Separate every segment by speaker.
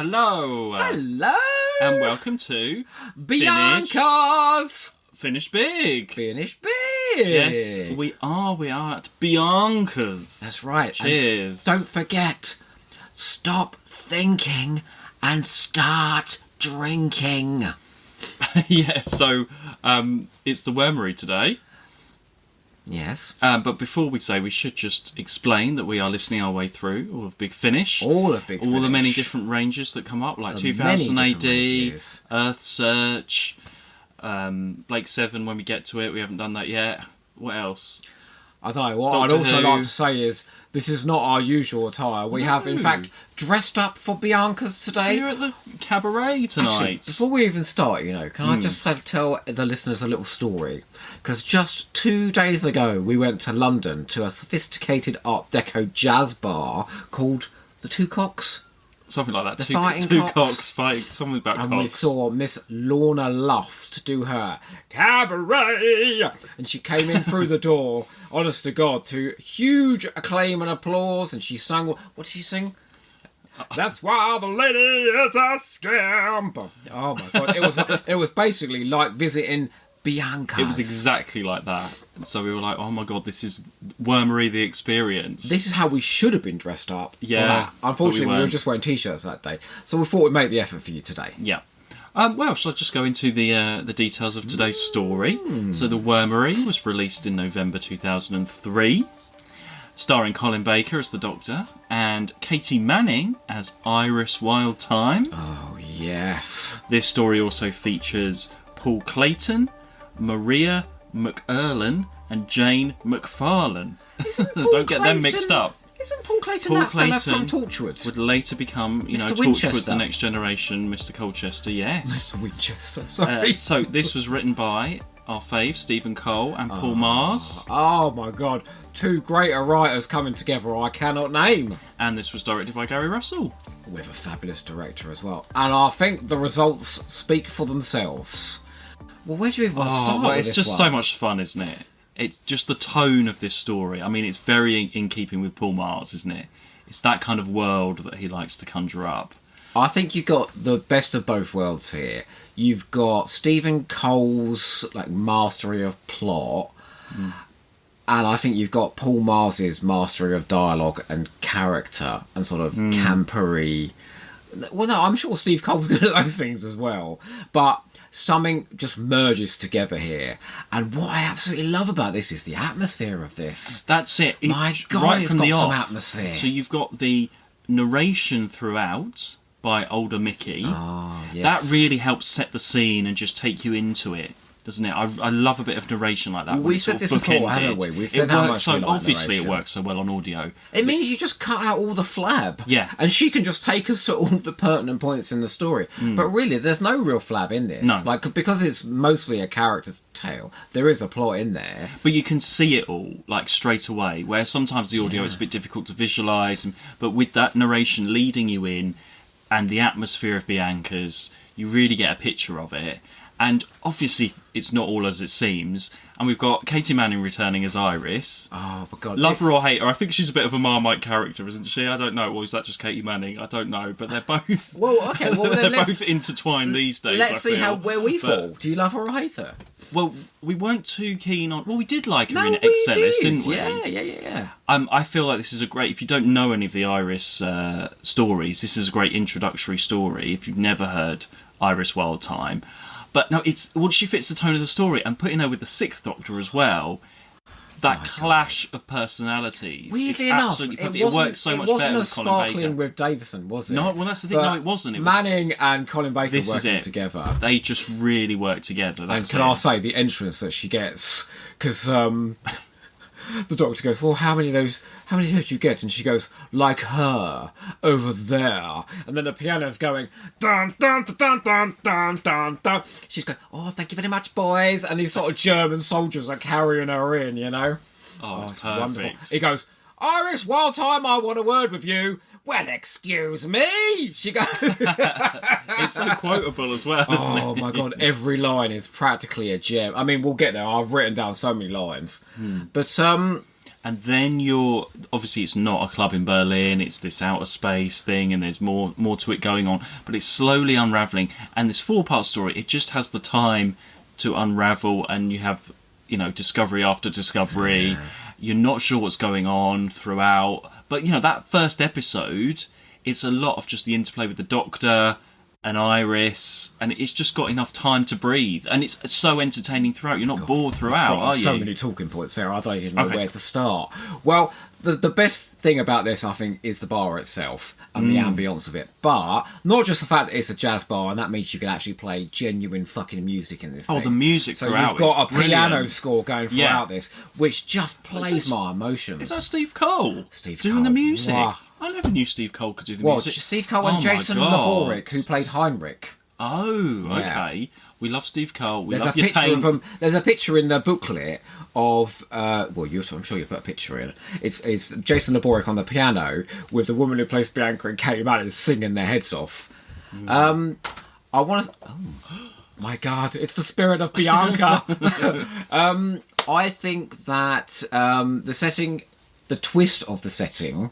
Speaker 1: Hello.
Speaker 2: Hello.
Speaker 1: And welcome to
Speaker 2: Bianca's.
Speaker 1: Finish Big.
Speaker 2: Finish Big.
Speaker 1: Yes, we are at Bianca's.
Speaker 2: That's right.
Speaker 1: Cheers.
Speaker 2: And don't forget, stop thinking and start drinking.
Speaker 1: Yeah, so it's the Wormery today.
Speaker 2: Yes.
Speaker 1: But before we say, we should just explain that we are listening our way through all of Big Finish.
Speaker 2: All of Big Finish.
Speaker 1: All the many different ranges that come up, like
Speaker 2: The
Speaker 1: 2000
Speaker 2: many
Speaker 1: AD,
Speaker 2: different ranges.
Speaker 1: Earth Search, Blake 7 when we get to it. We haven't done that yet. What else?
Speaker 2: I don't know. What
Speaker 1: Doctor
Speaker 2: I'd also
Speaker 1: Who.
Speaker 2: like to say is, this is not our usual attire. We have, in
Speaker 1: No.
Speaker 2: fact, dressed up for Bianca's today.
Speaker 1: We're at the cabaret tonight.
Speaker 2: Actually, before we even start, can I just tell the listeners a little story? Because just 2 days ago, we went to London to a sophisticated Art Deco jazz bar called the Two Cocks.
Speaker 1: Something like that.
Speaker 2: The
Speaker 1: Two
Speaker 2: Fighting
Speaker 1: cocks.
Speaker 2: Cocks.
Speaker 1: Fight. Something about
Speaker 2: And
Speaker 1: cocks.
Speaker 2: we saw Miss Lorna Luft do her cabaret. And she came in through the door, honest to God, to huge acclaim and applause. And she sang, what did she sing? That's why the lady is a scamp. Oh my God. It was basically like visiting Bianca's.
Speaker 1: It was exactly like that. And so we were like, oh my God, this is Wormery the experience.
Speaker 2: This is how we should have been dressed up.
Speaker 1: Yeah,
Speaker 2: For that. Unfortunately,
Speaker 1: but we
Speaker 2: we were
Speaker 1: weren't.
Speaker 2: just wearing t-shirts that day. So we thought we'd make the effort for you today.
Speaker 1: Yeah. Well, shall I just go into the details of today's story? So The Wormery was released in November 2003, starring Colin Baker as the Doctor and Katie Manning as Iris Wildthyme.
Speaker 2: Oh, yes.
Speaker 1: This story also features Paul Clayton, Maria McErlin and Jane McFarlane. Don't get them mixed up.
Speaker 2: Isn't Paul Clayton
Speaker 1: Paul
Speaker 2: that fella
Speaker 1: Clayton
Speaker 2: from Torchwood?
Speaker 1: Would later become,
Speaker 2: Mr.
Speaker 1: Torchwood
Speaker 2: Winchester.
Speaker 1: the Next Generation, Mr. Colchester, yes.
Speaker 2: Mr. Winchester, sorry.
Speaker 1: So this was written by our fave, Stephen Cole and Paul Mars.
Speaker 2: Oh my God. Two greater writers coming together I cannot name.
Speaker 1: And this was directed by Gary Russell.
Speaker 2: With a fabulous director as well. And I think the results speak for themselves. Well, where do you even want to start with
Speaker 1: It's
Speaker 2: this
Speaker 1: just
Speaker 2: one?
Speaker 1: so much fun, isn't it? It's just the tone of this story. I mean, it's very in keeping with Paul Mars, isn't it? It's that kind of world that he likes to conjure up.
Speaker 2: I think you've got the best of both worlds here. You've got Stephen Cole's mastery of plot, and I think you've got Paul Mars's mastery of dialogue and character and sort of campery. Well, no, I'm sure Steve Cole's good at those things as well, but something just merges together here. And what I absolutely love about this is the atmosphere of this.
Speaker 1: That's it.
Speaker 2: My God,
Speaker 1: right
Speaker 2: it's
Speaker 1: from
Speaker 2: got
Speaker 1: the
Speaker 2: some
Speaker 1: off.
Speaker 2: atmosphere.
Speaker 1: So you've got the narration throughout by older Mickey.
Speaker 2: Oh, yes.
Speaker 1: That really helps set the scene and just take you into it, doesn't it? I love a bit of narration like that. when
Speaker 2: We've
Speaker 1: it's
Speaker 2: said
Speaker 1: sort
Speaker 2: this
Speaker 1: of
Speaker 2: before,
Speaker 1: bookended.
Speaker 2: haven't we? We've
Speaker 1: It
Speaker 2: said how
Speaker 1: works
Speaker 2: much
Speaker 1: so
Speaker 2: we like
Speaker 1: obviously it
Speaker 2: narration.
Speaker 1: works so well on audio.
Speaker 2: It means you just cut out all the flab.
Speaker 1: Yeah.
Speaker 2: And she can just take us to all the pertinent points in the story. But really, there's no real flab in this.
Speaker 1: No.
Speaker 2: Because it's mostly a character tale, there is a plot in there.
Speaker 1: But you can see it all straight away. Where sometimes the audio is a bit difficult to visualise, but with that narration leading you in, and the atmosphere of Bianca's, you really get a picture of it. And obviously, it's not all as it seems. And we've got Katie Manning returning as Iris.
Speaker 2: Oh, my God.
Speaker 1: Love her or hate her, I think she's a bit of a Marmite character, isn't she? I don't know. Or is that just Katie Manning? I don't know. But they're both.
Speaker 2: Well, okay. Well, then
Speaker 1: they're
Speaker 2: let's,
Speaker 1: both intertwined these days.
Speaker 2: let's
Speaker 1: I
Speaker 2: see
Speaker 1: feel.
Speaker 2: where we
Speaker 1: But-
Speaker 2: fall. Do you love her or hate her?
Speaker 1: Well, we weren't too keen on. Well, we did like her
Speaker 2: No,
Speaker 1: in
Speaker 2: we
Speaker 1: Excelis,
Speaker 2: did.
Speaker 1: didn't we?
Speaker 2: Yeah.
Speaker 1: I feel like this is a great. If you don't know any of the Iris stories, this is a great introductory story. If you've never heard Iris Wildthyme, but no, she fits the tone of the story, and putting her with the Sixth Doctor as well. That clash of personalities.
Speaker 2: Weirdly
Speaker 1: it's
Speaker 2: enough,
Speaker 1: absolutely perfect. It works so much better with Colin
Speaker 2: It wasn't as
Speaker 1: Baker.
Speaker 2: sparkling with Davison, was it?
Speaker 1: No, well that's the thing.
Speaker 2: But
Speaker 1: No, it wasn't. It was,
Speaker 2: Manning and Colin Baker
Speaker 1: This is
Speaker 2: working
Speaker 1: it.
Speaker 2: together.
Speaker 1: they just really work together.
Speaker 2: And
Speaker 1: That's
Speaker 2: can
Speaker 1: it.
Speaker 2: I say the entrance that she gets? Because the Doctor goes, "Well, how many did you get?" And she goes, "Like her over there." And then the piano's going dun dun dun dun dun dun dun dun. She's going, "Oh, thank you very much, boys." And these sort of German soldiers are carrying her in,
Speaker 1: Oh,
Speaker 2: it's
Speaker 1: perfect.
Speaker 2: wonderful. He goes, "Iris Wildthyme, I want a word with you." "Well, excuse me," she goes.
Speaker 1: It's so quotable as well, isn't it?
Speaker 2: Oh my God, every line is practically a gem. I mean, we'll get there. I've written down so many lines. But
Speaker 1: And and then obviously it's not a club in Berlin, it's this outer space thing, and there's more to it going on, but it's slowly unraveling, and this 4-part story, it just has the time to unravel, and you have, discovery after discovery. You're not sure what's going on throughout, but that first episode, it's a lot of just the interplay with the Doctor and Iris, and it's just got enough time to breathe, and it's so entertaining throughout. You're not bored throughout, are you?
Speaker 2: So many talking points, Sarah. I don't even know where to start. Well, the best thing about this, I think, is the bar itself and the ambience of it. But not just the fact that it's a jazz bar, and that means you can actually play genuine fucking music in this thing.
Speaker 1: The music
Speaker 2: so
Speaker 1: throughout.
Speaker 2: So you've got a
Speaker 1: brilliant.
Speaker 2: piano score going throughout this, which just plays my emotions.
Speaker 1: Is that Steve Cole?
Speaker 2: Steve
Speaker 1: doing
Speaker 2: Cole.
Speaker 1: the music?
Speaker 2: Wow.
Speaker 1: I never knew Steve Cole could do the music.
Speaker 2: Steve Cole and Jason Laborick, who played Heinrich.
Speaker 1: Oh, okay. We love Steve Cole.
Speaker 2: There's a picture of him. There's a picture in the booklet of. I'm sure you put a picture in. It's Jason Laborick on the piano with the woman who plays Bianca and Katie Mallon singing their heads off. I want to. Oh my God! It's the spirit of Bianca. I think that the setting. The twist of the setting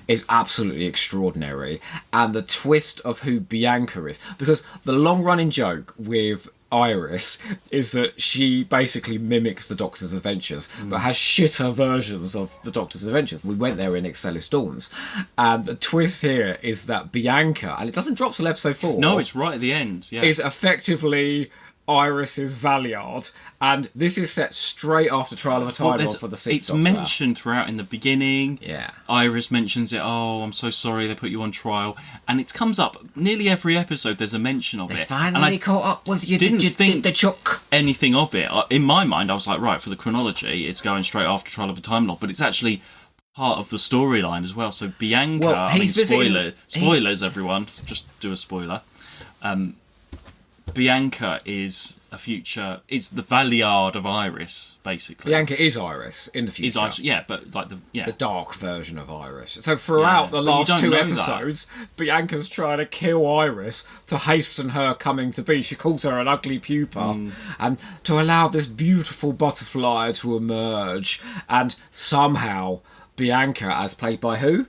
Speaker 2: is absolutely extraordinary, and the twist of who Bianca is, because the long-running joke with Iris is that she basically mimics the Doctor's adventures, but has shitter versions of the Doctor's adventures. We went there in Excelis Dawns, and the twist here is that Bianca, and it doesn't drop till episode 4.
Speaker 1: No, it's right at the end. Yeah,
Speaker 2: is effectively Iris's Valiard, and this is set straight after Trial of a Time Lord for the Sixth Doctor.
Speaker 1: It's mentioned throughout in the beginning.
Speaker 2: Yeah.
Speaker 1: Iris mentions it. Oh, I'm so sorry they put you on trial, and it comes up nearly every episode. There's a mention of it.
Speaker 2: Finally caught up with you.
Speaker 1: Didn't think
Speaker 2: the chuck
Speaker 1: anything of it. In my mind, I was like, right, for the chronology, it's going straight after Trial of a Time Lord, but it's actually part of the storyline as well. So Bianca, spoilers, everyone. Just do a spoiler. Bianca is the Valiard of Iris, basically.
Speaker 2: Bianca is Iris in the future.
Speaker 1: But like
Speaker 2: the dark version of Iris. So throughout the last 2 episodes, Bianca's trying to kill Iris to hasten her coming to be. She calls her an ugly pupa, and to allow this beautiful butterfly to emerge. And somehow Bianca, as played by who?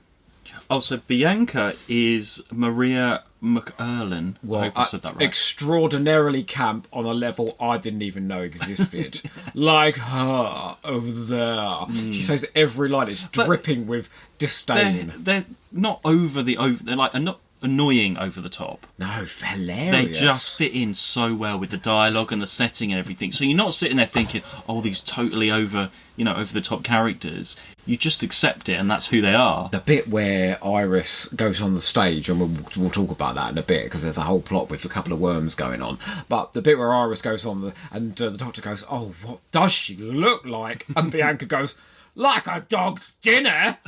Speaker 1: Oh, so Bianca is Maria McErlin.
Speaker 2: Well,
Speaker 1: I hope I said that right.
Speaker 2: Extraordinarily camp on a level I didn't even know existed. Like her over there. She says every line is dripping with disdain.
Speaker 1: They're not over. They're like not annoying over the top.
Speaker 2: No, hilarious.
Speaker 1: They just fit in so well with the dialogue and the setting and everything. So you're not sitting there thinking, oh, these totally over the top characters. You just accept it, and that's who they are. The
Speaker 2: bit where Iris goes on the stage, and we'll talk about that in a bit, because there's a whole plot with a couple of worms going on. But the bit where Iris goes on, and the Doctor goes, oh, what does she look like? And Bianca goes, like a dog's dinner.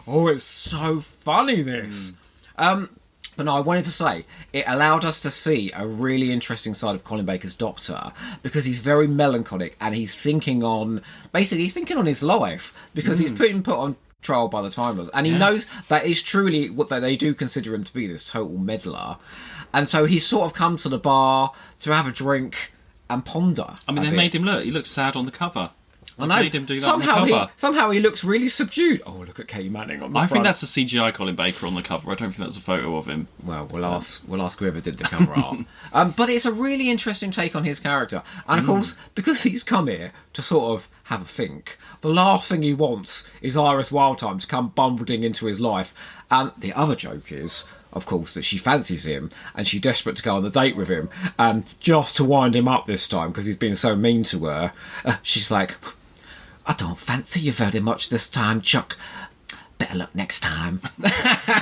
Speaker 2: Oh, it's so funny, this. But no, I wanted to say, it allowed us to see a really interesting side of Colin Baker's Doctor, because he's very melancholic, and he's thinking on his life, because he's been put on trial by the Time Lords, and he knows that is truly what they do consider him to be, this total meddler. And so he's sort of come to the bar to have a drink and ponder.
Speaker 1: I mean, they made him he looks sad on the cover.
Speaker 2: I know.
Speaker 1: Made him do that on the cover.
Speaker 2: Somehow he looks really subdued. Oh, look at Katie Manning on the front.
Speaker 1: I think that's a CGI Colin Baker on the cover. I don't think that's a photo of him.
Speaker 2: Well, we'll ask whoever did the cover art. But it's a really interesting take on his character. And of course, because he's come here to sort of have a think, the last thing he wants is Iris Wildtime to come bumbling into his life. And the other joke is, of course, that she fancies him and she's desperate to go on the date with him. And just to wind him up this time, because he's been so mean to her, she's like, I don't fancy you very much this time, Chuck. Better luck next time.
Speaker 1: Well,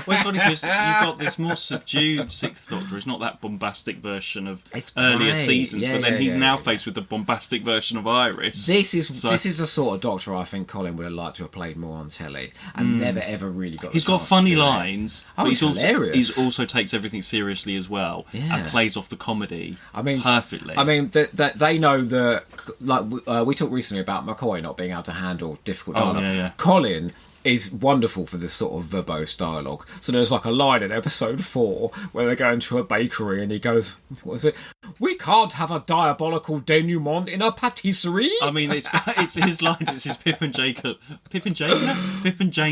Speaker 1: it's funny because you've got this more subdued Sixth Doctor. It's not that bombastic version of earlier seasons, but then he's now faced with the bombastic version of Iris.
Speaker 2: This is the sort of Doctor I think Colin would have liked to have played more on telly, and never ever really got.
Speaker 1: He's got funny lines.
Speaker 2: Oh, he's hilarious.
Speaker 1: He also takes everything seriously as well, and plays off the comedy. Perfectly.
Speaker 2: I mean, they know that. Like we talked recently about McCoy not being able to handle difficult dialogue. Colin is wonderful wonderful for this sort of verbose dialogue. So there's like a line in episode 4 where they go into a bakery and he goes, what is it? We can't have a diabolical denouement in a patisserie.
Speaker 1: I mean, it's his lines. It's his Pip and Jane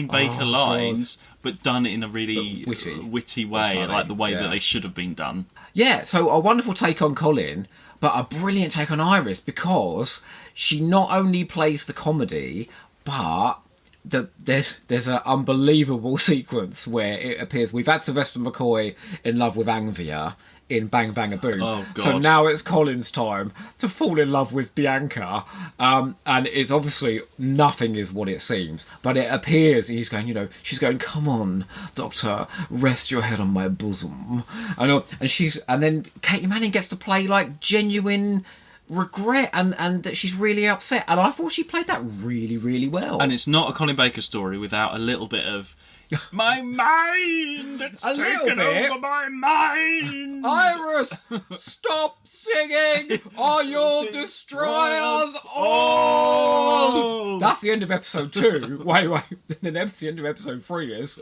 Speaker 1: Baker lines, but done in a really witty way,
Speaker 2: funny,
Speaker 1: like the way that they should have been done.
Speaker 2: Yeah, so a wonderful take on Colin, but a brilliant take on Iris, because she not only plays the comedy, but there's an unbelievable sequence where it appears we've had Sylvester McCoy in love with Angvia in Bang Bang a Boom.
Speaker 1: Oh, God.
Speaker 2: So now it's Colin's time to fall in love with Bianca, and it's obviously nothing is what it seems, but it appears he's going, she's going, come on, Doctor, rest your head on my bosom. And then Katie Manning gets to play like genuine regret, and she's really upset, and I thought she played that really, really well.
Speaker 1: And it's not a Colin Baker story without a little bit of my mind, it's taken over my mind.
Speaker 2: Iris, stop singing or you'll destroy us all. That's the end of episode 2. Wait. Then the end of episode 3 is,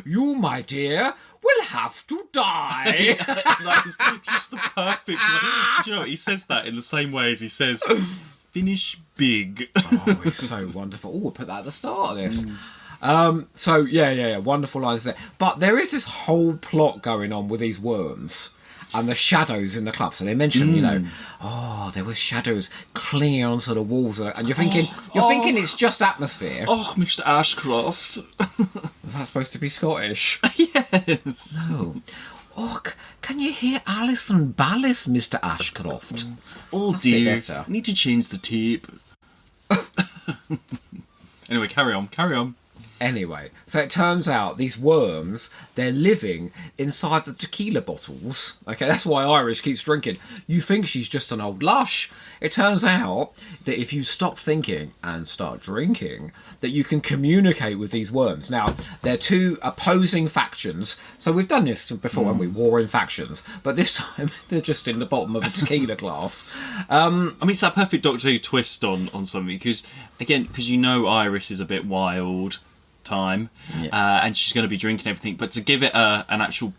Speaker 2: you, my dear, will have to die.
Speaker 1: That is just the perfect. Do you know what? He says that in the same way as he says, finish big.
Speaker 2: Oh, it's so wonderful. Oh, we'll put that at the start of this. So yeah, wonderful lines there. But there is this whole plot going on with these worms and the shadows in the club. So they mention, there were shadows clinging onto the walls, and you're thinking it's just atmosphere.
Speaker 1: Oh, Mr. Ashcroft.
Speaker 2: Was that supposed to be Scottish?
Speaker 1: Yes.
Speaker 2: No. Oh, can you hear Alison Ballis, Mr. Ashcroft?
Speaker 1: Oh,
Speaker 2: that's
Speaker 1: dear. I need to change the tape. Anyway, carry on.
Speaker 2: Anyway, so it turns out these worms, they're living inside the tequila bottles. Okay, that's why Iris keeps drinking. You think she's just an old lush. It turns out that if you stop thinking and start drinking, that you can communicate with these worms. Now, they're two opposing factions. So we've done this before, haven't we? War in factions. But this time, they're just in the bottom of a tequila glass.
Speaker 1: I mean, it's that perfect Doctor Who twist on something, because Iris is a bit wild time, and she's going to be drinking everything, but to give it an actual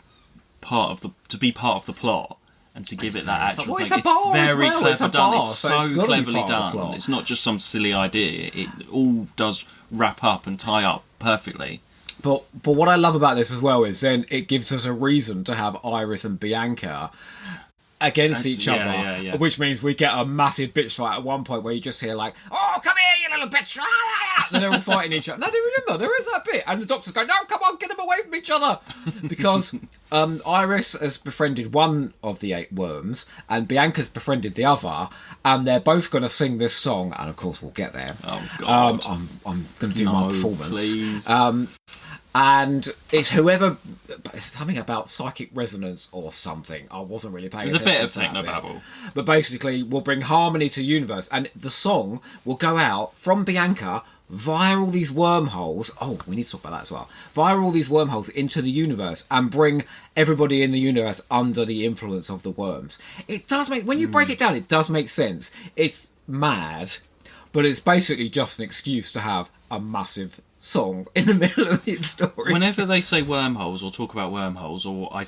Speaker 1: to be part of the plot, and to give it that actual thing, it's very clever done. It's so cleverly done. It's not just some silly idea. It all does wrap up and tie up perfectly.
Speaker 2: But what I love about this as well is then it gives us a reason to have Iris and Bianca against each other, which means we get a massive bitch fight at one point where you just hear like, oh, come here, you little bitch, and they're all fighting each other. Now, do you remember, there is that bit, and the Doctor's going, no, come on, get them away from each other, because Iris has befriended one of the 8 worms, and Bianca's befriended the other, and they're both going to sing this song, and of course we'll get there.
Speaker 1: Oh, God.
Speaker 2: I'm going to do my performance.
Speaker 1: Please.
Speaker 2: And it's whoever... It's something about psychic resonance or something. I wasn't really paying attention.
Speaker 1: There's a bit of technobabble.
Speaker 2: But basically, we'll bring harmony to the universe. And the song will go out from Bianca via all these wormholes. Oh, we need to talk about that as well. Via all these wormholes into the universe and bring everybody in the universe under the influence of the worms. It does make... When you break it down, it does make sense. It's mad, but it's basically just an excuse to have a massive song in the middle of the story.
Speaker 1: Whenever they say wormholes or talk about wormholes, or I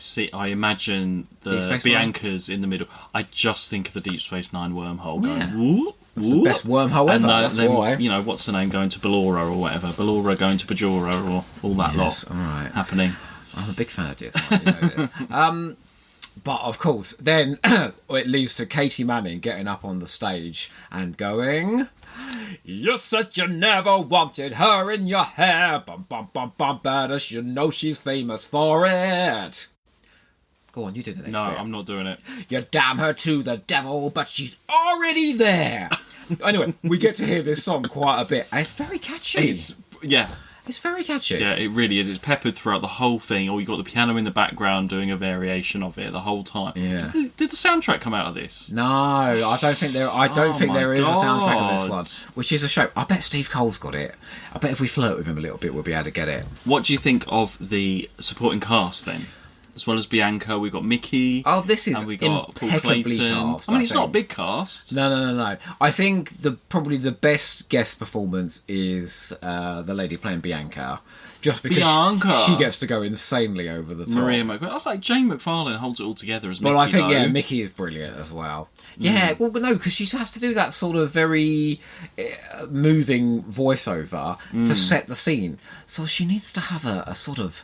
Speaker 1: imagine the Bianca's in the middle, I just think of the Deep Space Nine wormhole going, whoop,
Speaker 2: it's the best wormhole ever, that's why.
Speaker 1: What's the name, going to Ballora or whatever, Ballora going to Bajora, or all that lot happening.
Speaker 2: I'm a big fan of DS9, but of course, then it leads to Katie Manning getting up on the stage and going, you said you never wanted her in your hair. Bum, bum, bum, bum, but as you know she's famous for it. Go on, you did the next bit.
Speaker 1: I'm not doing it.
Speaker 2: You damn her to the devil, but she's already there. Anyway, we get to hear this song quite a bit. And it's very catchy. It's very catchy.
Speaker 1: Yeah, it really is. It's peppered throughout the whole thing. Or you've got the piano in the background doing a variation of it the whole time.
Speaker 2: Yeah.
Speaker 1: Did the soundtrack come out of this?
Speaker 2: No, I don't think there. There is a soundtrack of this one, which is a shame. I bet Steve Cole's got it. I bet if we flirt with him a little bit, we'll be able to get it.
Speaker 1: What do you think of the supporting cast then? as well as Bianca, we've got Mickey.
Speaker 2: Oh, this is
Speaker 1: and we got Paul
Speaker 2: impeccably
Speaker 1: Clayton.
Speaker 2: cast.
Speaker 1: I mean, it's not a big cast.
Speaker 2: No. I think probably the best guest performance is the lady playing Bianca. Just because she gets to go insanely over the top.
Speaker 1: Maria McFarlane. I like Jane McFarlane holds it all together as Mickey.
Speaker 2: Well, I think,
Speaker 1: though.
Speaker 2: Mickey is brilliant as well. Yeah, well, no, because she has to do that sort of very moving voiceover to set the scene. So she needs to have a sort of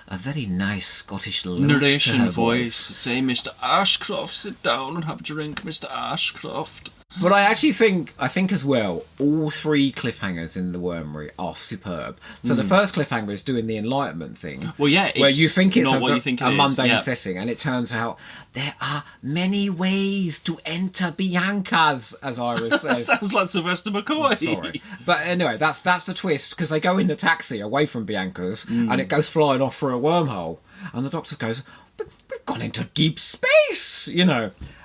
Speaker 2: a very nice Scottish
Speaker 1: narration
Speaker 2: to her
Speaker 1: voice to say, Mr. Ashcroft, sit down and have a drink, Mr. Ashcroft.
Speaker 2: But I actually think as well, all 3 cliffhangers in the Wormery are superb. So the first cliffhanger is doing the Enlightenment thing.
Speaker 1: Well, yeah,
Speaker 2: where you think it's
Speaker 1: not what you think it
Speaker 2: a
Speaker 1: is.
Speaker 2: mundane setting, and it turns out there are many ways to enter Bianca's, as Iris says.
Speaker 1: Sounds like Sylvester McCoy.
Speaker 2: Sorry, but anyway, that's the twist, because they go in the taxi away from Bianca's, and it goes flying off through a wormhole, and the Doctor goes, "But we've gone into deep space,"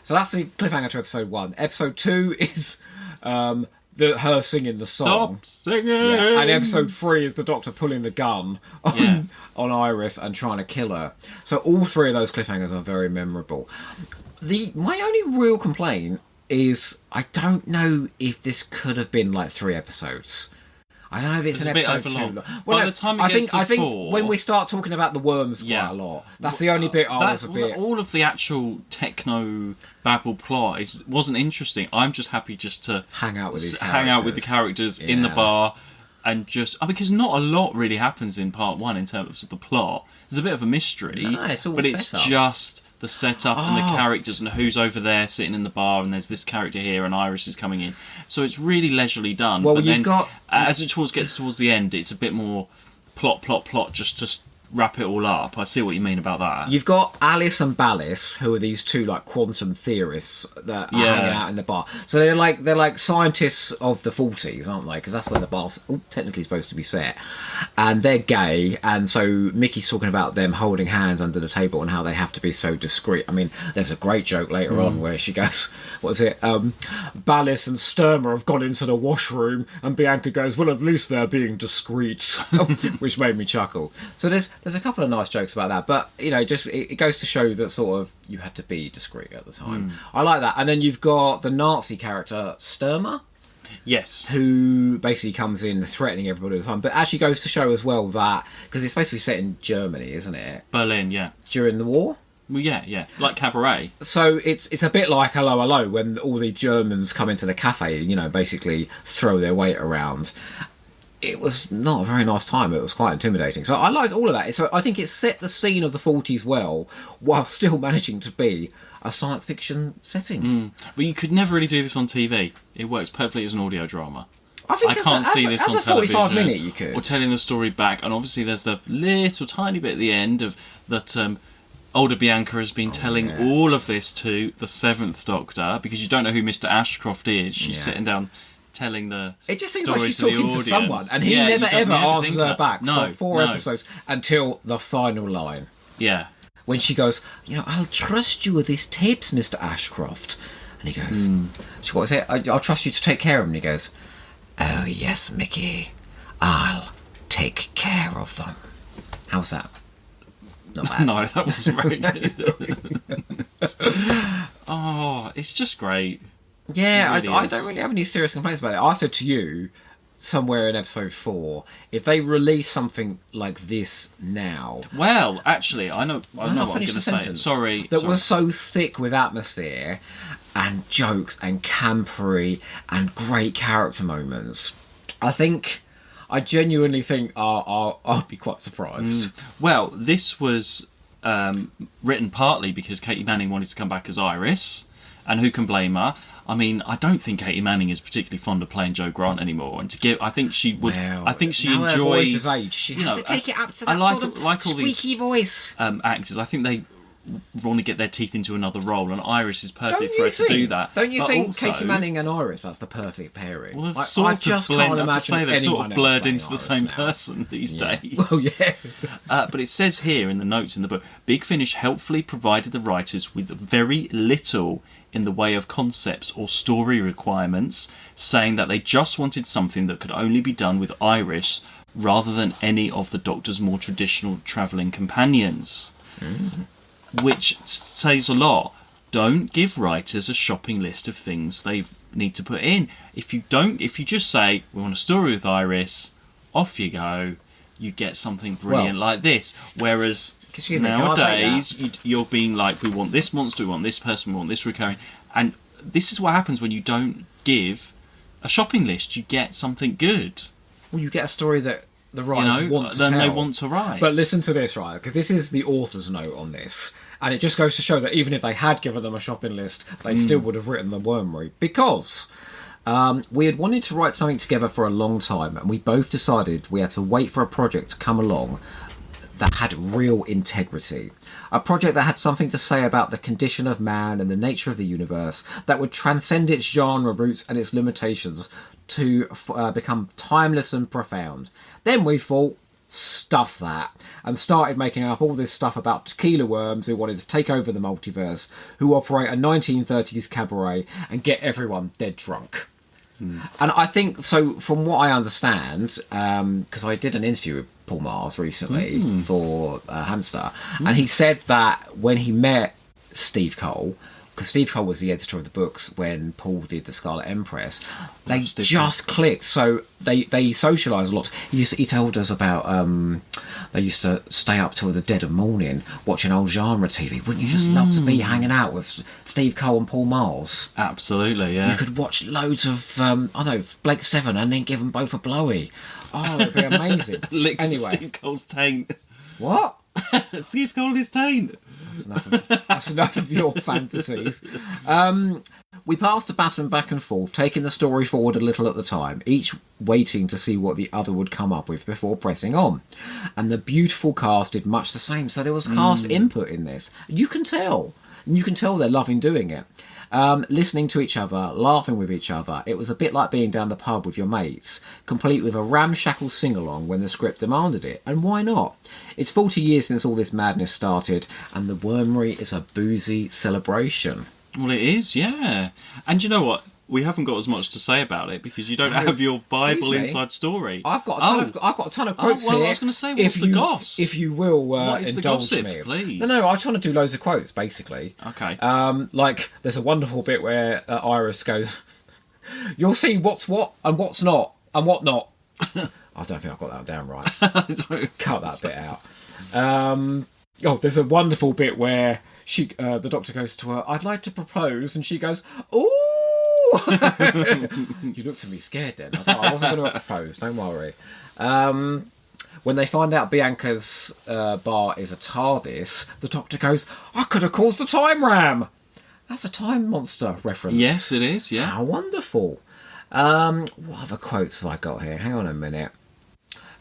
Speaker 2: So that's the cliffhanger to episode 1. Episode 2 is her singing the song.
Speaker 1: Stop singing!
Speaker 2: Yeah. And episode 3 is the Doctor pulling the gun on Iris and trying to kill her. So all 3 of those cliffhangers are very memorable. My only real complaint is I don't know if this could have been like 3 episodes. I don't know if it's an episode too long.
Speaker 1: By the time it gets to 4...
Speaker 2: when we start talking about the worms quite a lot, that's the only bit I was a bit...
Speaker 1: All of the actual techno-babble plot wasn't interesting. I'm just happy just to...
Speaker 2: hang out with
Speaker 1: the characters in the bar and just... because not a lot really happens in part 1 in terms of the plot. There's a bit of a mystery, but it's just... the setup and the characters and who's over there sitting in the bar, and there's this character here and Iris is coming in, so it's really leisurely done.
Speaker 2: Well,
Speaker 1: but then as it gets towards the end, it's a bit more plot just to wrap it all up. I see what you mean about that.
Speaker 2: You've got Alice and Ballis, who are these 2 like quantum theorists that are hanging out in the bar. So they're like scientists of the 40s, aren't they? Because that's where the bar's technically supposed to be set. And they're gay, and so Mickey's talking about them holding hands under the table and how they have to be so discreet. I mean, there's a great joke later on where she goes, what is it? Ballis and Sturmer have gone into the washroom, and Bianca goes, well, at least they're being discreet, which made me chuckle. So there's a couple of nice jokes about that, but just it goes to show that sort of you had to be discreet at the time. I like that. And then you've got the Nazi character Sturmer,
Speaker 1: yes,
Speaker 2: who basically comes in threatening everybody all the time, but actually goes to show as well that because it's supposed to be set in Germany, isn't it?
Speaker 1: Berlin, yeah,
Speaker 2: during the war.
Speaker 1: Well, yeah, like Cabaret.
Speaker 2: So it's a bit like Hello Hello when all the Germans come into the cafe, basically throw their weight around. It was not a very nice time. It was quite intimidating. So I liked all of that. So I think it set the scene of the 40s well, while still managing to be a science fiction setting.
Speaker 1: But you could never really do this on TV. It works perfectly as an audio drama.
Speaker 2: I can't see this on television. 45-minute you could.
Speaker 1: Or telling the story back. And obviously there's the little tiny bit at the end of that older Bianca has been telling all of this to the 7th Doctor, because you don't know who Mr. Ashcroft is. She's sitting down... telling the
Speaker 2: it just seems like she's talking to someone, and he never ever answers her back for 4 episodes until the final line.
Speaker 1: Yeah,
Speaker 2: when she goes, I'll trust you with these tapes, Mr. Ashcroft, and he goes, what was it? I'll trust you to take care of them. And he goes, oh yes, Mickey, I'll take care of them. How's that? Not bad.
Speaker 1: No, that wasn't very good. Oh, it's just great.
Speaker 2: Yeah, really I don't really have any serious complaints about it. I said to you somewhere in episode 4, if they release something like this now...
Speaker 1: Well, actually, I know what I'm going to say. Sorry.
Speaker 2: Was so thick with atmosphere and jokes and campery and great character moments. I genuinely think I'll be quite surprised.
Speaker 1: Well, this was written partly because Katie Manning wanted to come back as Iris, and who can blame her? I mean, I don't think Katie Manning is particularly fond of playing Jo Grant anymore, and I think she would. Well, I think she enjoys. Her voice is age.
Speaker 2: She has to take it up to that sort of squeaky voice.
Speaker 1: Actors, I think they want to get their teeth into another role, and Iris is perfect for her to do that.
Speaker 2: Don't you think also, Katie Manning and Iris, that's the perfect pairing?
Speaker 1: Well, I just can't imagine they've sort of blurred into the same person these days.
Speaker 2: Well, yeah.
Speaker 1: But it says here in the notes in the book, Big Finish helpfully provided the writers with very little in the way of concepts or story requirements, saying that they just wanted something that could only be done with Iris rather than any of the Doctor's more traditional travelling companions. which says a lot. Don't give writers a shopping list of things they need to put in. If you just say, we want a story with Iris, off you go, you get something brilliant like this. Whereas nowadays, you're being like, we want this monster, we want this person, we want this recurring. And this is what happens when you don't give a shopping list. You get something good.
Speaker 2: Well, you get a story that the writers want to tell.
Speaker 1: Then they want to write.
Speaker 2: But listen to this, right? Because this is the author's note on this. And it just goes to show that even if they had given them a shopping list, they still would have written the Wormery. Because we had wanted to write something together for a long time, and we both decided we had to wait for a project to come along that had real integrity. A project that had something to say about the condition of man and the nature of the universe, that would transcend its genre roots and its limitations to become timeless and profound. Then we thought, stuff that, and started making up all this stuff about tequila worms who wanted to take over the multiverse, who operate a 1930s cabaret and get everyone dead drunk. And I think, so from what I understand, because I did an interview with Paul Mars recently for Hamster, and he said that when he met Steve Cole, because Steve Cole was the editor of the books when Paul did The Scarlet Empress, they just clicked. So they socialised a lot. He told us about they used to stay up till the dead of morning watching old genre TV. Wouldn't you just love to be hanging out with Steve Cole and Paul Mars?
Speaker 1: Absolutely, yeah.
Speaker 2: You could watch loads of Blake Seven and then give them both a blowy. Oh, it'd be amazing.
Speaker 1: Anyway, Steve Cole's taint.
Speaker 2: What?
Speaker 1: Steve Cole is taint.
Speaker 2: That's enough of your fantasies. We passed the baton back and forth, taking the story forward a little at the time, each waiting to see what the other would come up with before pressing on. And the beautiful cast did much the same, so there was cast input in this. You can tell. And you can tell they're loving doing it. Listening to each other, laughing with each other. It was a bit like being down the pub with your mates, complete with a ramshackle sing-along when the script demanded it. And why not? It's 40 years since all this madness started, and the Wormery is a boozy celebration.
Speaker 1: Well, it is, yeah. And you know what? We haven't got as much to say about it because you don't have your Bible inside story.
Speaker 2: I've got a ton of quotes here.
Speaker 1: I was going to say, what's the goss?
Speaker 2: If you will
Speaker 1: what is
Speaker 2: indulge
Speaker 1: the gossip,
Speaker 2: me.
Speaker 1: please?
Speaker 2: No, I just want to do loads of quotes, basically.
Speaker 1: Okay.
Speaker 2: Like, there's a wonderful bit where Iris goes, "You'll see what's what and what's not and what not." I don't think I've got that down right. Cut that bit out. There's a wonderful bit where the doctor goes to her, "I'd like to propose," and she goes, "Ooh!" You looked at me scared then. I thought I wasn't going to propose, don't worry. When they find out Bianca's bar is a TARDIS, the doctor goes, "I could have caused a time ram." That's a time monster reference.
Speaker 1: Yes, it is, yeah.
Speaker 2: How wonderful. What other quotes have I got here? Hang on a minute.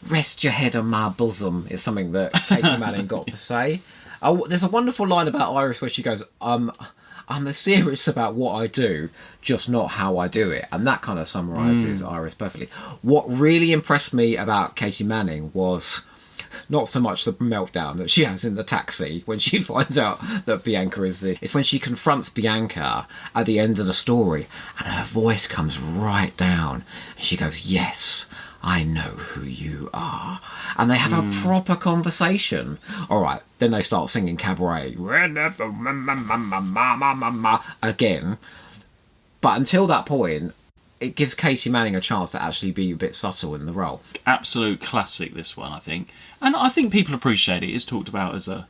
Speaker 2: "Rest your head on my bosom" is something that Katie Manning got to say. There's a wonderful line about Iris where she goes, "I'm serious about what I do, just not how I do it." And that kind of summarises Iris perfectly. What really impressed me about Katie Manning was not so much the meltdown that she has in the taxi when she finds out that Bianca is it's when she confronts Bianca at the end of the story and her voice comes right down and she goes, "Yes, I know who you are." And they have a proper conversation. All right, then they start singing cabaret again. But until that point, it gives Katie Manning a chance to actually be a bit subtle in the role.
Speaker 1: Absolute classic, this one, I think. And I think people appreciate it. It's talked about as a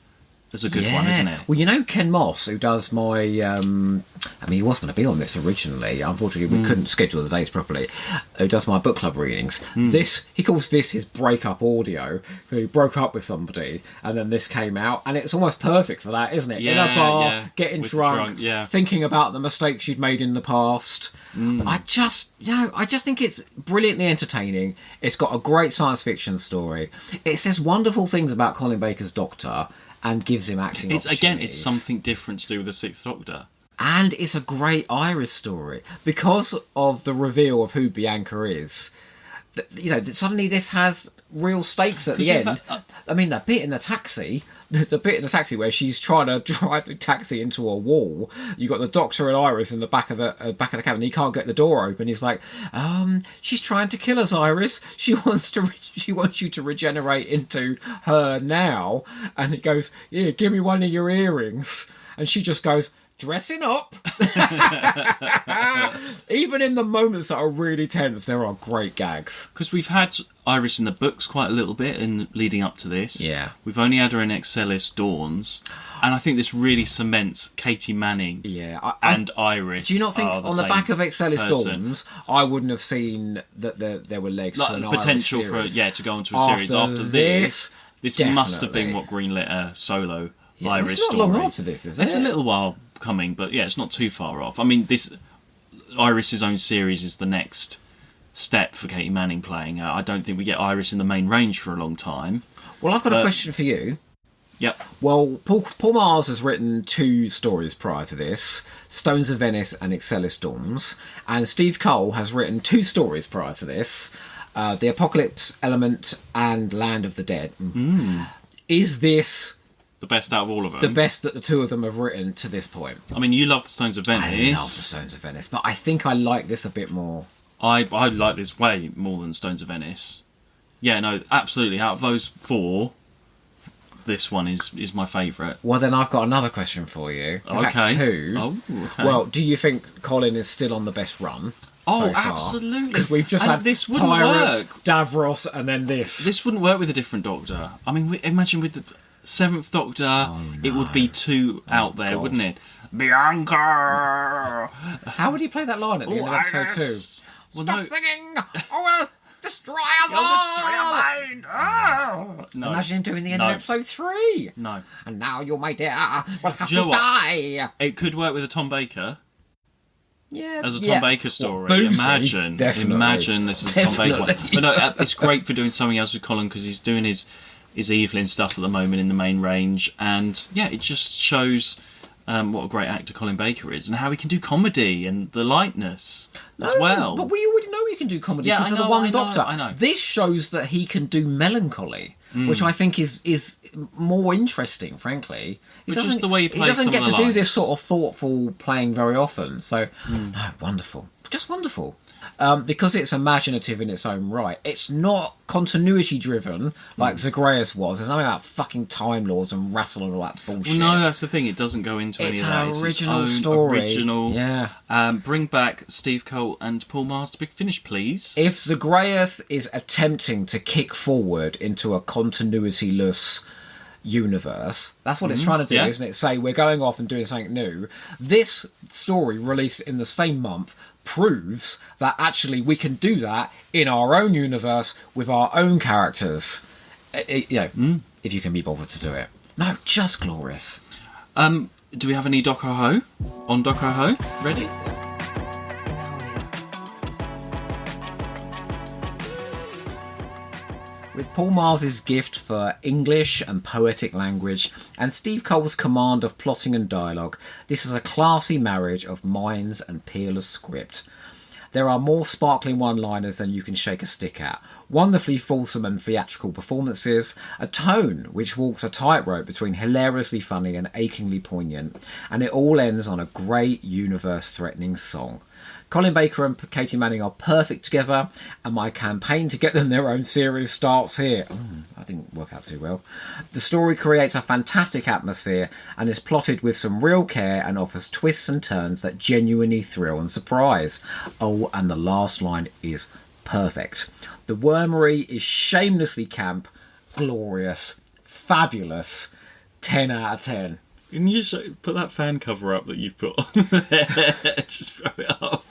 Speaker 1: good one, isn't it?
Speaker 2: Well, you know Ken Moss, who does my... he was going to be on this originally. Unfortunately, we couldn't schedule the dates properly. Who does my book club readings. He calls this his breakup audio. He broke up with somebody, and then this came out, and it's almost perfect for that, isn't it? In a bar, getting drunk, thinking about the mistakes you'd made in the past. I just think it's brilliantly entertaining. It's got a great science fiction story. It says wonderful things about Colin Baker's Doctor and gives him acting opportunities.
Speaker 1: It's something different to do with the Sixth Doctor.
Speaker 2: And it's a great Iris story. Because of the reveal of who Bianca is, suddenly this has real stakes at the end. I mean, the bit in the taxi. There's a bit in the taxi where she's trying to drive the taxi into a wall. You got the Doctor and Iris in the back of the cabin. He can't get the door open. He's like, she's trying to kill us, Iris. She wants you to regenerate into her now. And he goes, yeah, give me one of your earrings. And she just goes, dressing up. Even in the moments that are really tense, there are great gags.
Speaker 1: Because we've had Iris in the books quite a little bit in leading up to this.
Speaker 2: Yeah.
Speaker 1: We've only had her in Excelis Dawns. And I think this really cements Katie Manning and Iris.
Speaker 2: Do you not think on the back of Excelis Dawns, I wouldn't have seen that there were legs to an
Speaker 1: potential
Speaker 2: Iris series.
Speaker 1: to go onto a series after this. This must have been what greenlit a solo Iris
Speaker 2: it's not
Speaker 1: story.
Speaker 2: long after this, is it?
Speaker 1: It's a little while coming, but yeah, it's not too far off. I mean, this Iris's own series is the next step for Katie Manning playing. I don't think we get Iris in the main range for a long time.
Speaker 2: Well, I've got a question for you.
Speaker 1: Yep.
Speaker 2: Well, Paul Mars has written 2 stories prior to this, Stones of Venice and Excelis Dawns, and Steve Cole has written 2 stories prior to this, The Apocalypse Element and Land of the Dead. Is this
Speaker 1: the best out of all of them?
Speaker 2: The best that the 2 of them have written to this point.
Speaker 1: I mean, you love the Stones of Venice.
Speaker 2: I love the Stones of Venice, but I think I like this a bit more.
Speaker 1: I like this way more than Stones of Venice. Yeah, no, absolutely. Out of those 4, this one is my favourite.
Speaker 2: Well, then I've got another question for you. In fact, 2.
Speaker 1: Oh, okay.
Speaker 2: Well, do you think Colin is still on the best run?
Speaker 1: Oh,
Speaker 2: so far?
Speaker 1: Absolutely.
Speaker 2: Because we've just had
Speaker 1: this
Speaker 2: Pirates,
Speaker 1: work.
Speaker 2: Davros, and then this.
Speaker 1: This wouldn't work with a different Doctor. I mean, imagine with the 7th Doctor, it would be too out there, wouldn't it? Bianca!
Speaker 2: How would he play that line at the end of episode 2?
Speaker 1: Well,
Speaker 2: Stop singing! Or destroy us all!
Speaker 1: No.
Speaker 2: Imagine him doing the end of episode 3.
Speaker 1: No.
Speaker 2: And now you, my dear, will have
Speaker 1: Do you
Speaker 2: to
Speaker 1: know what?
Speaker 2: die.
Speaker 1: It could work with a Tom Baker.
Speaker 2: Yeah,
Speaker 1: As a Tom Baker story.
Speaker 2: Boozy,
Speaker 1: Imagine this is a Tom Baker one. But no, it's great for doing something else with Colin because he's doing his Evelyn stuff at the moment in the main range, and yeah, it just shows what a great actor Colin Baker is and how he can do comedy and the lightness as well.
Speaker 2: But we already know he can do comedy because of the One Doctor.
Speaker 1: I know.
Speaker 2: This shows that he can do melancholy, which I think is more interesting, frankly.
Speaker 1: Just the way he plays
Speaker 2: doesn't
Speaker 1: some
Speaker 2: get
Speaker 1: of
Speaker 2: to
Speaker 1: the
Speaker 2: do this
Speaker 1: lines.
Speaker 2: sort of thoughtful playing very often. So, no, wonderful. Just wonderful. Because it's imaginative in its own right. It's not continuity driven like Zagreus was. There's nothing about fucking Time Lords and Rattle and all that bullshit.
Speaker 1: Well, no, that's the thing. It doesn't go into any of that.
Speaker 2: It's
Speaker 1: It's
Speaker 2: an original
Speaker 1: its own
Speaker 2: story.
Speaker 1: Original.
Speaker 2: Yeah.
Speaker 1: Bring back Steve Cole and Paul Mars to Big Finish, please.
Speaker 2: If Zagreus is attempting to kick forward into a continuity-less universe, that's what it's trying to do, isn't it? Say, we're going off and doing something new. This story, released in the same month, proves that actually we can do that in our own universe with our own characters. If you can be bothered to do it. No, just glorious.
Speaker 1: Do we have any Doc Ho on Doc Ho? Ready?
Speaker 2: With Paul Mars's gift for English and poetic language, and Steve Cole's command of plotting and dialogue, this is a classy marriage of minds and peerless script. There are more sparkling one-liners than you can shake a stick at, wonderfully fulsome and theatrical performances, a tone which walks a tightrope between hilariously funny and achingly poignant, and it all ends on a great universe-threatening song. Colin Baker and Katie Manning are perfect together, and my campaign to get them their own series starts here. That didn't work out too well. The story creates a fantastic atmosphere and is plotted with some real care and offers twists and turns that genuinely thrill and surprise. Oh, and the last line is perfect. The Wormery is shamelessly camp, glorious, fabulous, 10 out of 10.
Speaker 1: Can you put that fan cover up that you've put on there? Just throw it up.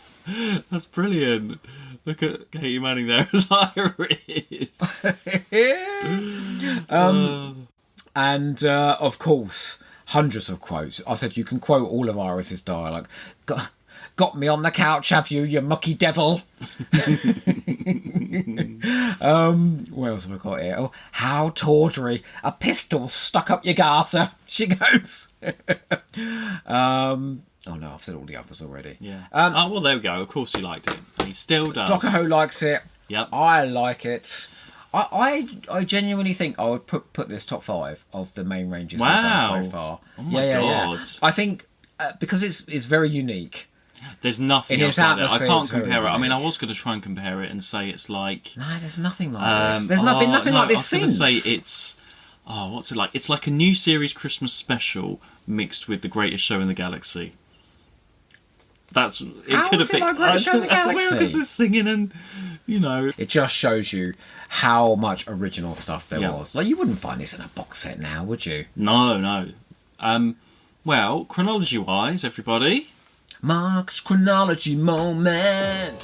Speaker 1: That's brilliant. Look at Katie Manning there as Iris.
Speaker 2: And, of course, hundreds of quotes. I said you can quote all of Iris's dialogue. Got me on the couch, have you, you mucky devil? What else have I got here? Oh, how tawdry. A pistol stuck up your garter, she goes. Oh no, I've said all the others already.
Speaker 1: Yeah. Well, there we go. Of course he liked it. And he still does.
Speaker 2: Doctor Who likes it.
Speaker 1: Yep.
Speaker 2: I like it. I genuinely think I would put this top 5 of the main ranges we've done so far.
Speaker 1: Oh my God.
Speaker 2: I think because it's very unique.
Speaker 1: There's nothing
Speaker 2: In
Speaker 1: else
Speaker 2: its
Speaker 1: like that. I
Speaker 2: atmosphere,
Speaker 1: can't
Speaker 2: it's very
Speaker 1: compare it. I mean, I
Speaker 2: unique.
Speaker 1: was going to try and compare it and say it's like...
Speaker 2: No, there's nothing like this. There's been nothing like this since.
Speaker 1: I was going to say it's... Oh, what's it like? It's like a new series Christmas special mixed with The Greatest Show in the Galaxy. That's...
Speaker 2: How
Speaker 1: could
Speaker 2: is
Speaker 1: have
Speaker 2: it like Greatest Show in the Galaxy?
Speaker 1: Where is this singing and, you know...
Speaker 2: It just shows you how much original stuff there
Speaker 1: Yeah.
Speaker 2: was. Like, you wouldn't find this in a box set now, would you?
Speaker 1: No. Well, chronology-wise, everybody...
Speaker 2: Mark's chronology moment.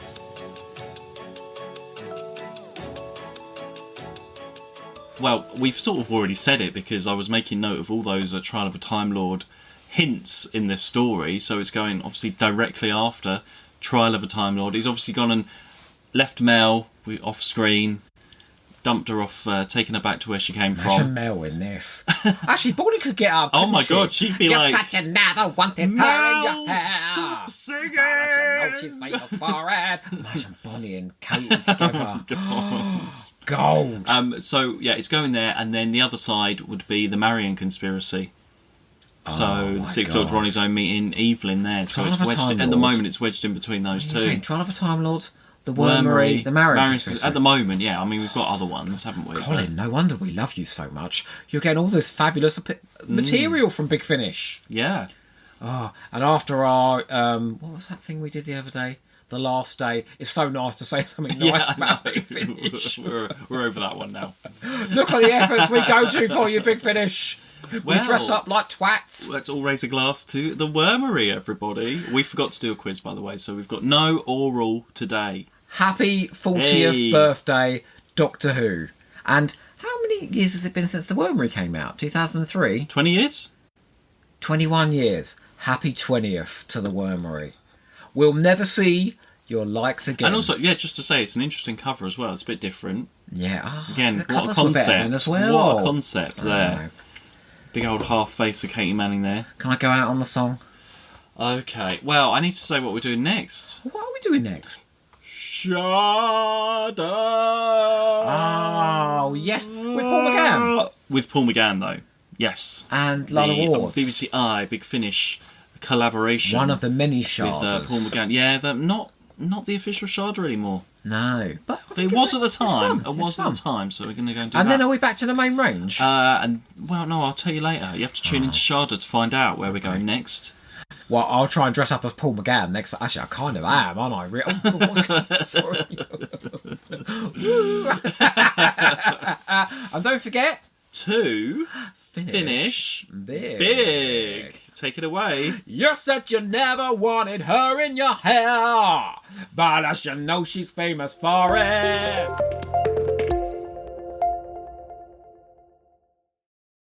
Speaker 1: Well, we've sort of already said it because I was making note of all those Trial of a Time Lord hints in this story. So it's going obviously directly after Trial of a Time Lord. He's obviously gone and left Mel off screen, dumped her off, taken her back to where she came
Speaker 2: Imagine
Speaker 1: from.
Speaker 2: Mel in this. Actually, Bonnie could get up.
Speaker 1: Oh my
Speaker 2: couldn't
Speaker 1: God,
Speaker 2: she?
Speaker 1: she'd be
Speaker 2: You're
Speaker 1: like,
Speaker 2: such another wanted her in
Speaker 1: Mel,
Speaker 2: your hair.
Speaker 1: stop singing!
Speaker 2: I know she's famous for it. Imagine Bonnie and Katie together.
Speaker 1: God.
Speaker 2: Gold.
Speaker 1: So yeah, it's going there, and then the other side would be the Marion conspiracy. So
Speaker 2: Oh
Speaker 1: the
Speaker 2: my
Speaker 1: Sixth Lord
Speaker 2: God.
Speaker 1: Ronnie's own meeting Evelyn there. So
Speaker 2: Trial
Speaker 1: it's
Speaker 2: of a
Speaker 1: wedged
Speaker 2: Time
Speaker 1: at the
Speaker 2: Lord.
Speaker 1: moment. It's wedged in between those
Speaker 2: What are you saying?
Speaker 1: two.
Speaker 2: Trial of a Time Lord, the Wormery, the Marion conspiracy.
Speaker 1: At the moment, yeah. I mean, we've got other ones, haven't we?
Speaker 2: Colin, no wonder we love you so much. You're getting all this fabulous material from Big Finish.
Speaker 1: Yeah.
Speaker 2: Oh, and after our what was that thing we did the other day? The last day. It's so nice to say something nice
Speaker 1: I
Speaker 2: about
Speaker 1: know.
Speaker 2: Big Finish.
Speaker 1: we're over that one now.
Speaker 2: Look at the efforts we go to for you, Big Finish. We
Speaker 1: Well-
Speaker 2: dress up like twats.
Speaker 1: Let's all raise a glass to the Wormery, everybody. We forgot to do a quiz, by the way, so we've got no oral today.
Speaker 2: Happy 40th
Speaker 1: Hey.
Speaker 2: birthday, Doctor Who. And how many years has it been since the Wormery came out? 2003?
Speaker 1: 20 years?
Speaker 2: 21 years. Happy 20th to the Wormery. We'll never see your likes again.
Speaker 1: And also, yeah, just to say, it's an interesting cover as well. It's a bit different.
Speaker 2: Yeah. Oh,
Speaker 1: Again,
Speaker 2: the
Speaker 1: what a
Speaker 2: covers were better then
Speaker 1: concept.
Speaker 2: as well.
Speaker 1: What a concept
Speaker 2: I
Speaker 1: there.
Speaker 2: know.
Speaker 1: Big old half face of Katie Manning there.
Speaker 2: Can I go out on the song?
Speaker 1: Okay, well, I need to say what we're doing next.
Speaker 2: What are we doing next?
Speaker 1: Shada!
Speaker 2: Oh, yes. With Paul McGann.
Speaker 1: With Paul McGann, though. Yes.
Speaker 2: And Lana
Speaker 1: The
Speaker 2: Wards.
Speaker 1: BBC I, Big Finish collaboration.
Speaker 2: One of the many
Speaker 1: with
Speaker 2: Sharders.
Speaker 1: Paul McGann. Yeah, not the official Sharder anymore.
Speaker 2: No. But
Speaker 1: It was at the
Speaker 2: it's
Speaker 1: time.
Speaker 2: fun.
Speaker 1: It was
Speaker 2: It's
Speaker 1: at
Speaker 2: fun.
Speaker 1: the time, so we're going to go and do
Speaker 2: And
Speaker 1: that.
Speaker 2: then are we back to the main range?
Speaker 1: And, well, no, I'll tell you later. You have to tune into Sharder to find out where we're going next.
Speaker 2: Well, I'll try and dress up as Paul McGann next. Actually, I kind of am, aren't I? Sorry. And don't forget
Speaker 1: To
Speaker 2: finish
Speaker 1: big. Take it away.
Speaker 2: You said you never wanted her in your hair, but as you know, she's famous for it.